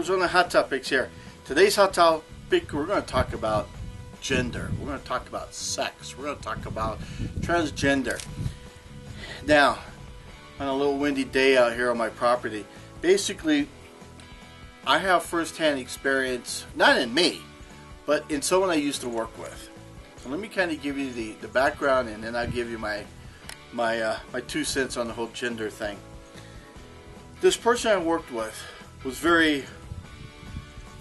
Arizona Hot Topics here. Today's hot topic, we're going to talk about gender. We're going to talk about sex. We're going to talk about transgender. Now, on a little windy day out here on my property, basically, I have firsthand experience, not in me, but in someone I used to work with. So let me kind of give you the background, and then I'll give you my 2 cents on the whole gender thing. This person I worked with was very,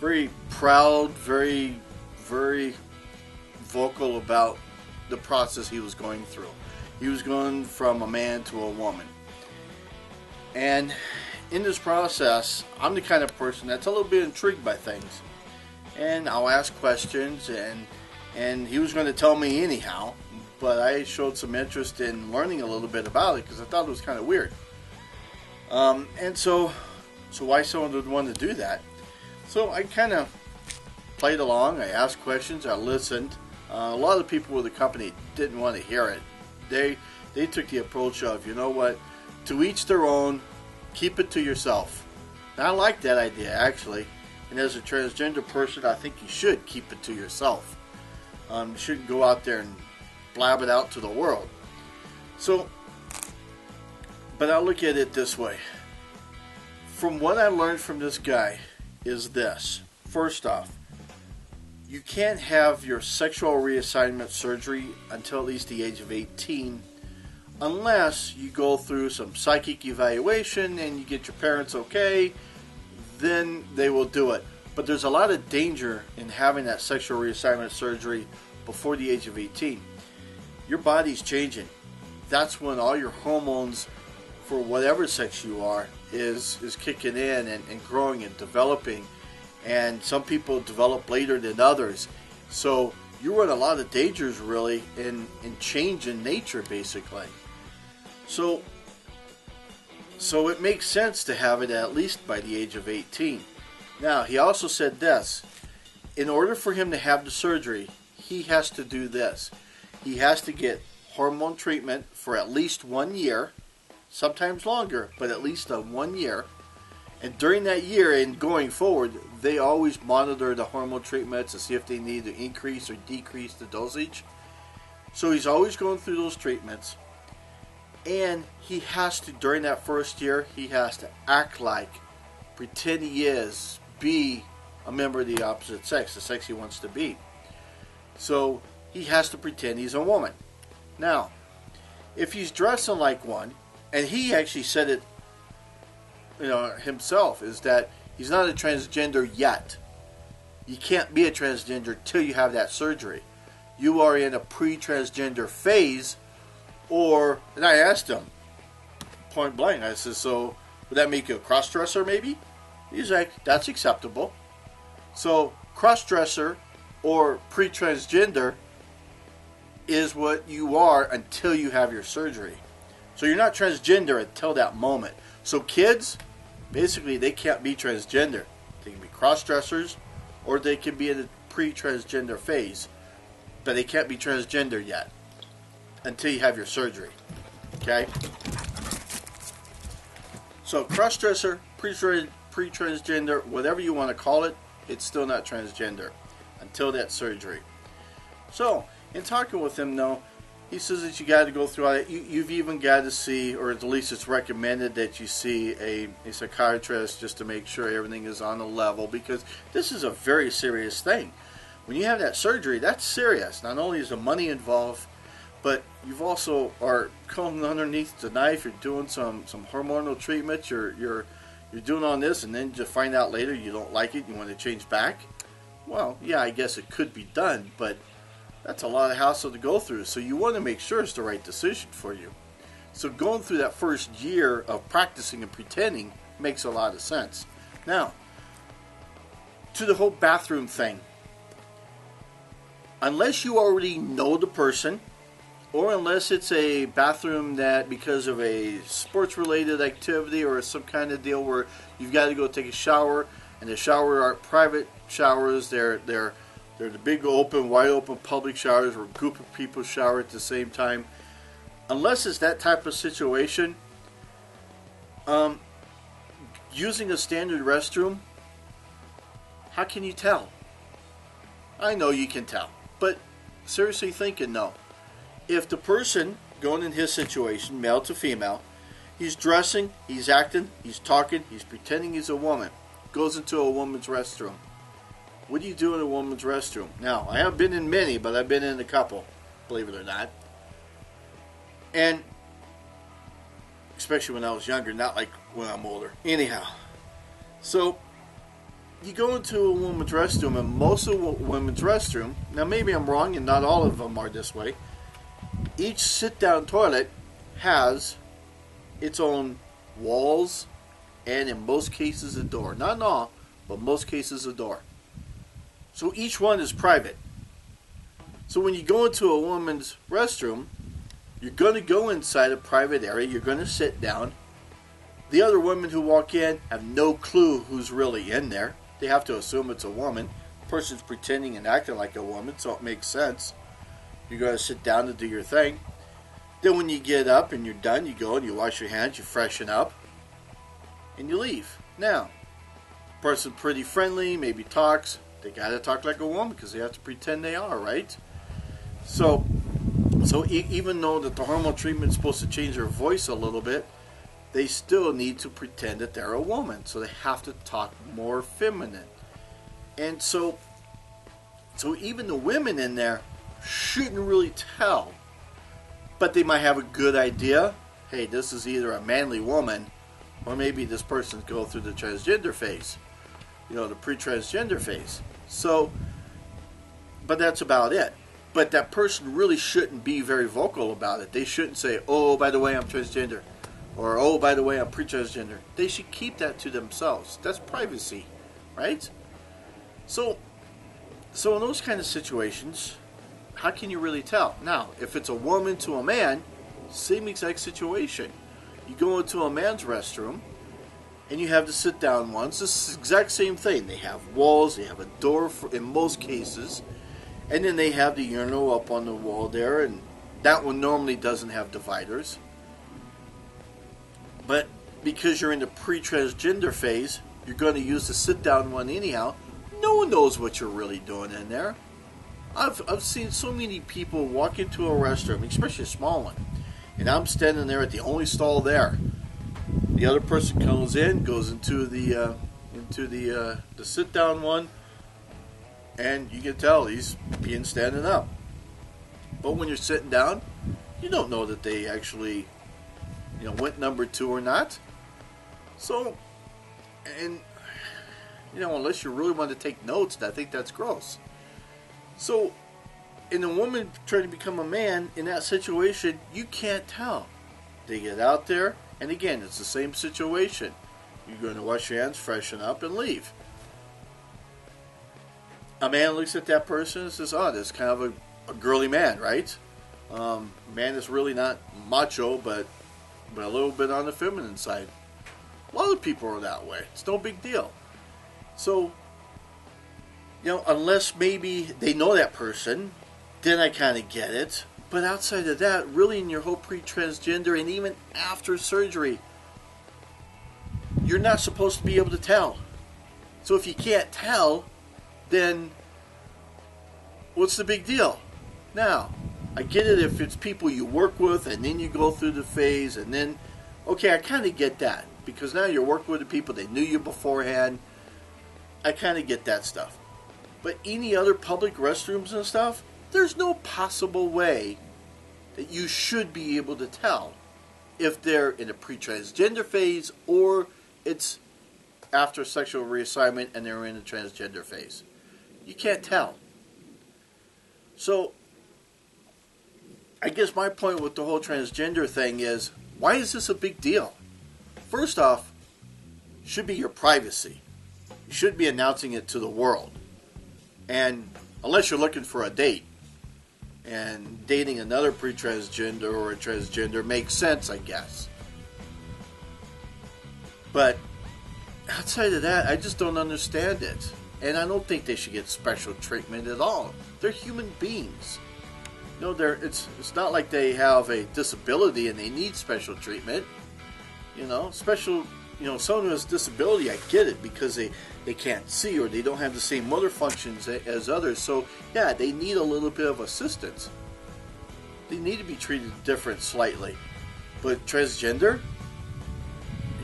very proud, very, very vocal about the process he was going through. He was going from a man to a woman. And in this process, I'm the kind of person that's a little bit intrigued by things. And I'll ask questions, and he was going to tell me anyhow, but I showed some interest in learning a little bit about it because I thought it was kind of weird. And so why someone would want to do that? So I kind of played along. I asked questions. I listened. A lot of the people with the company didn't want to hear it. They took the approach of, you know what, to each their own, keep it to yourself. And I like that idea, actually. And as a transgender person, I think you should keep it to yourself. You shouldn't go out there and blab it out to the world. So, but I'll look at it this way. From what I learned from this guy is this. First off, you can't have your sexual reassignment surgery until at least the age of 18 unless you go through some psychic evaluation and you get your parents okay, then they will do it. But there's a lot of danger in having that sexual reassignment surgery before the age of 18. Your body's changing. That's when all your hormones for whatever sex you are is kicking in and growing and developing. And some people develop later than others. So you run a lot of dangers really in change in nature basically. So it makes sense to have it at least by the age of 18. Now, he also said this. In order for him to have the surgery, he has to do this. He has to get hormone treatment for at least 1 year, sometimes longer, but at least 1 year. And during that year and going forward, they always monitor the hormone treatments to see if they need to increase or decrease the dosage. So he's always going through those treatments. And he has to, during that first year, he has to act like, pretend he is, be a member of the opposite sex, the sex he wants to be. So he has to pretend he's a woman. Now, if he's dressing like one, and he actually said it, himself, is that he's not a transgender yet. You can't be a transgender till you have that surgery. You are in a pre-transgender phase, and I asked him, point blank, I said, so would that make you a cross-dresser maybe? He's like, that's acceptable. So cross-dresser or pre-transgender is what you are until you have your surgery. So you're not transgender until that moment. So kids, basically they can't be transgender. They can be cross-dressers or they can be in a pre-transgender phase. But they can't be transgender yet until you have your surgery. Okay? So cross-dresser, pre-transgender, whatever you want to call it, it's still not transgender until that surgery. So, in talking with him, though, he says that you got to go through all that. You've even got to see, or at least it's recommended that you see a psychiatrist just to make sure everything is on the level, because this is a very serious thing. When you have that surgery, that's serious. Not only is the money involved, but you've also are coming underneath the knife. You're doing some hormonal treatments. You're doing all this, and then you find out later you don't like it. You want to change back. Well, yeah, I guess it could be done, but that's a lot of hassle to go through. So you want to make sure it's the right decision for you. So going through that first year of practicing and pretending makes a lot of sense. Now, to the whole bathroom thing. Unless you already know the person, or unless it's a bathroom that because of a sports-related activity or some kind of deal where you've got to go take a shower, and the shower aren't private showers, they're the big open, wide open public showers where a group of people shower at the same time. Unless it's that type of situation, using a standard restroom How can you tell? I know you can tell, but seriously thinking, no. If the person going in his situation, male to female, he's dressing, he's acting, he's talking, he's pretending he's a woman, goes into a woman's restroom. What do you do in a woman's restroom? Now, I haven't been in many, but I've been in a couple, believe it or not. And especially when I was younger, not like when I'm older. Anyhow, so you go into a woman's restroom, and most of the women's restroom, now maybe I'm wrong and not all of them are this way, each sit-down toilet has its own walls and in most cases a door. Not in all, but most cases a door. So each one is private. So when you go into a woman's restroom, you're going to go inside a private area, you're going to sit down. The other women who walk in have no clue who's really in there. They have to assume it's a woman. The person's pretending and acting like a woman, so it makes sense. You're going to sit down and do your thing. Then when you get up and you're done, you go and you wash your hands, you freshen up, and you leave. Now, the person's pretty friendly, maybe talks. They got to talk like a woman because they have to pretend they are, right? So even though that the hormone treatment is supposed to change their voice a little bit, they still need to pretend that they're a woman. So they have to talk more feminine. And so even the women in there shouldn't really tell. But they might have a good idea. Hey, this is either a manly woman or maybe this person's going through the transgender phase. You know, the pre-transgender phase. So, but that's about it. But that person really shouldn't be very vocal about it. They shouldn't say, oh, by the way, I'm transgender. Or, oh, by the way, I'm pre-transgender. They should keep that to themselves. That's privacy, right? So in those kind of situations, how can you really tell? Now, if it's a woman to a man, same exact situation. You go into a man's restroom, and you have the sit-down ones. It's the exact same thing. They have walls, they have a door in most cases, and then they have the urinal up on the wall there, and that one normally doesn't have dividers. But because you're in the pre-transgender phase, you're going to use the sit-down one anyhow. No one knows what you're really doing in there. I've seen so many people walk into a restroom, especially a small one, and I'm standing there at the only stall there. The other person comes in, goes into the sit-down one, and you can tell he's being standing up. But when you're sitting down, you don't know that they actually, went number 2 or not. So, and unless you really want to take notes, I think that's gross. So, in a woman trying to become a man, in that situation, you can't tell. They get out there, and again, it's the same situation. You're going to wash your hands, freshen up, and leave. A man looks at that person and says, oh, this is kind of a girly man, right? Man is really not macho, but a little bit on the feminine side. A lot of people are that way. It's no big deal. So, unless maybe they know that person, then I kind of get it. But outside of that, really in your whole pre-transgender and even after surgery, you're not supposed to be able to tell. So if you can't tell, then what's the big deal? Now, I get it if it's people you work with and then you go through the phase and then, okay, I kind of get that. Because now you're working with the people, they knew you beforehand. I kind of get that stuff. But any other public restrooms and stuff, there's no possible way that you should be able to tell if they're in a pre-transgender phase or it's after sexual reassignment and they're in a transgender phase. You can't tell. So, I guess my point with the whole transgender thing is, why is this a big deal? First off, it should be your privacy. You shouldn't be announcing it to the world. And unless you're looking for a date, and dating another pre-transgender or a transgender makes sense, I guess. But outside of that, I just don't understand it. And I don't think they should get special treatment at all. They're human beings. It's not like they have a disability and they need special treatment. Special someone who has disability, I get it, because they can't see or they don't have the same motor functions as others. So yeah, they need a little bit of assistance. They need to be treated different slightly. But transgender,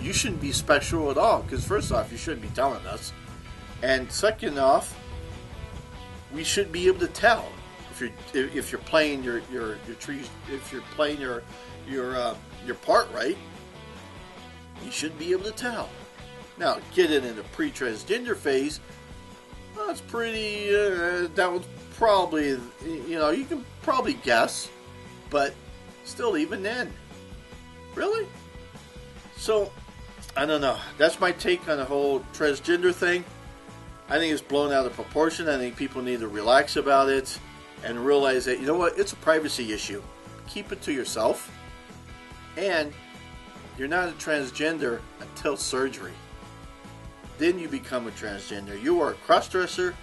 you shouldn't be special at all, because first off, you shouldn't be telling us, and second off, we should be able to tell if you're playing your trees, if you're playing your part right. You should be able to tell. Now, get it in the pre-transgender phase. That's pretty. That was probably, you can probably guess, but still, even then, really. So, I don't know. That's my take on the whole transgender thing. I think it's blown out of proportion. I think people need to relax about it and realize that, it's a privacy issue. Keep it to yourself. And you're not a transgender until surgery. Then you become a transgender. You are a cross-dresser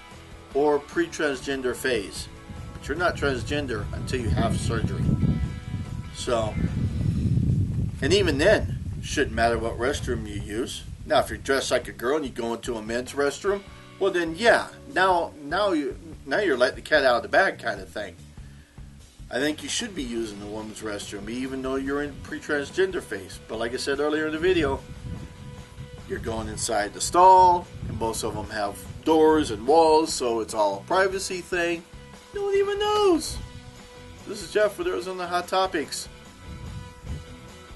or pre-transgender phase. But you're not transgender until you have surgery. So, and even then, shouldn't matter what restroom you use. Now, if you're dressed like a girl and you go into a men's restroom, well then, yeah, now you're letting the cat out of the bag kind of thing. I think you should be using the women's restroom, even though you're in pre-transgender phase. But like I said earlier in the video, you're going inside the stall, and most of them have doors and walls, so it's all a privacy thing. No one even knows. This is Jeff with Those on the Hot Topics.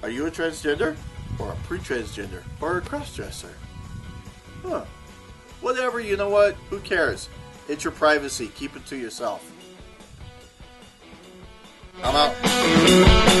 Are you a transgender, or a pre-transgender, or a cross-dresser? Whatever, you know what? Who cares? It's your privacy. Keep it to yourself. I'm out.